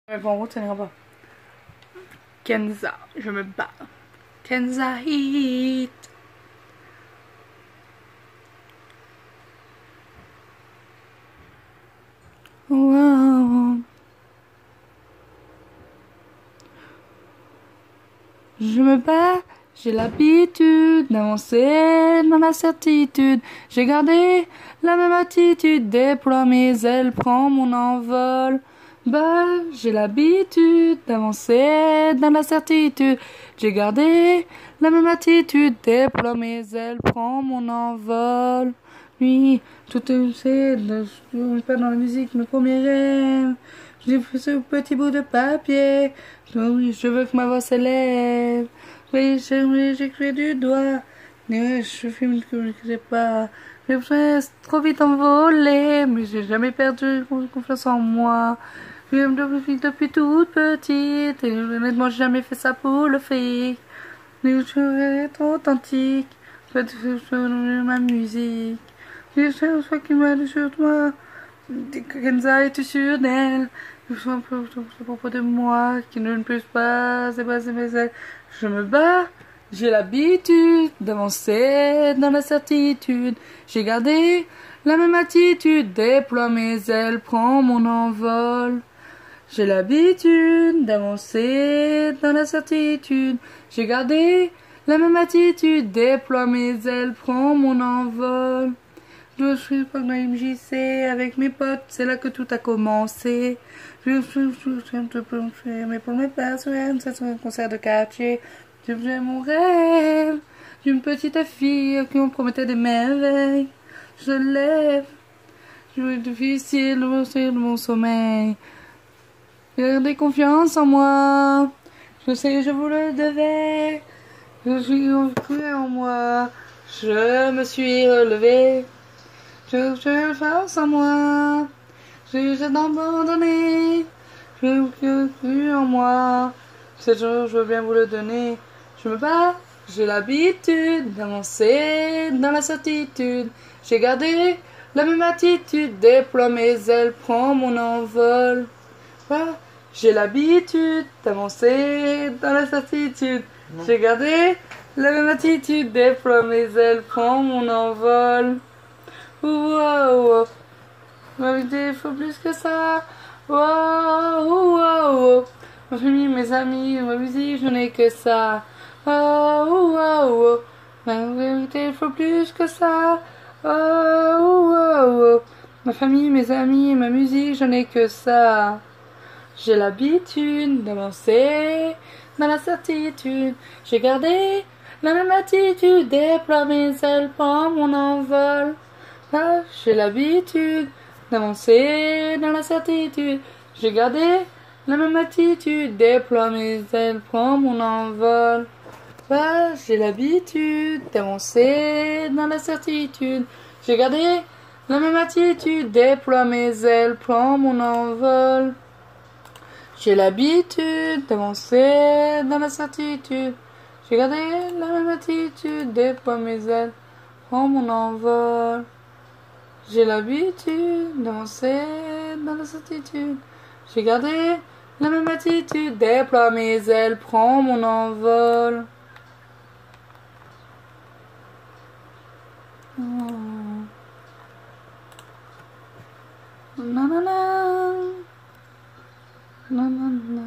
Mais bon, en route, ça n'ira pas. Kenza, je me bats. Kenza hit. Wow. Je me bats, j'ai l'habitude d'avancer dans la certitude. J'ai gardé la même attitude, déploie mes ailes, prends mon envol. Bah, j'ai l'habitude d'avancer dans la certitude. J'ai gardé la même attitude, déploie mes ailes, prends mon envol. Oui, tout c'est pas dans la musique, mes premiers rêves. J'ai fait ce petit bout de papier. Oui, je veux que ma voix s'élève. Oui, j'ai créé du doigt. Mais je filme que je ne sais pas. Je reste trop vite envolé, mais j'ai jamais perdu confiance en moi. Je me depuis toute petite, et honnêtement, j'ai jamais fait ça pour le fric. Mais je veux être authentique. Je veux ma musique. Je sais qui m'a dit sur toi. Kenza, es-tu sûre d'elle? Je suis un peu à propos de moi, qui ne peut pas dépasser mes ailes. Je me bats, j'ai l'habitude d'avancer dans la certitude. J'ai gardé la même attitude, déploie mes ailes, prends mon envol. J'ai l'habitude d'avancer dans la certitude. J'ai gardé la même attitude, déploie mes ailes, prends mon envol. Je suis pas dans MJC avec mes potes, c'est là que tout a commencé. Je suis un peu penché, mais pour mes personnes, c'est un concert de quartier. Je faisais mon rêve d'une petite fille qui me promettait des merveilles. Je lève, je vais difficile de mon sommeil. Gardez confiance en moi. Je sais, je vous le devais. Je suis cru en moi. Je me suis relevé. Je face en moi. J'ai abandonné. Je cru en moi. C'est jour, je veux bien vous le donner. Je me bats. J'ai l'habitude d'avancer dans la certitude. J'ai gardé la même attitude. Déploie mes ailes, prends mon envol. Ah, j'ai l'habitude d'avancer dans la certitude. J'ai gardé la même attitude. Déploie mes ailes, prends mon envol. Wow, ma vie, il faut plus que ça. Wow, ma famille, mes amis, ma musique, je n'ai que ça. Wow, ma vérité, il faut plus que ça. Wow, ma famille, mes amis, ma musique, je n'ai que ça. J'ai l'habitude d'avancer dans la certitude. J'ai gardé la même attitude, déploie mes ailes, prends mon envol. Ah, j'ai l'habitude d'avancer dans la certitude. J'ai gardé la même attitude, déploie mes ailes, prends mon envol. Ah, j'ai l'habitude d'avancer dans la certitude. J'ai gardé la même attitude, déploie mes ailes, prends mon envol. J'ai l'habitude d'avancer dans la certitude. J'ai gardé la même attitude, déploie mes ailes, prends mon envol. J'ai l'habitude d'avancer dans la certitude. J'ai gardé la même attitude, déploie mes ailes, prends mon envol. Oh. Nanana. Nanana.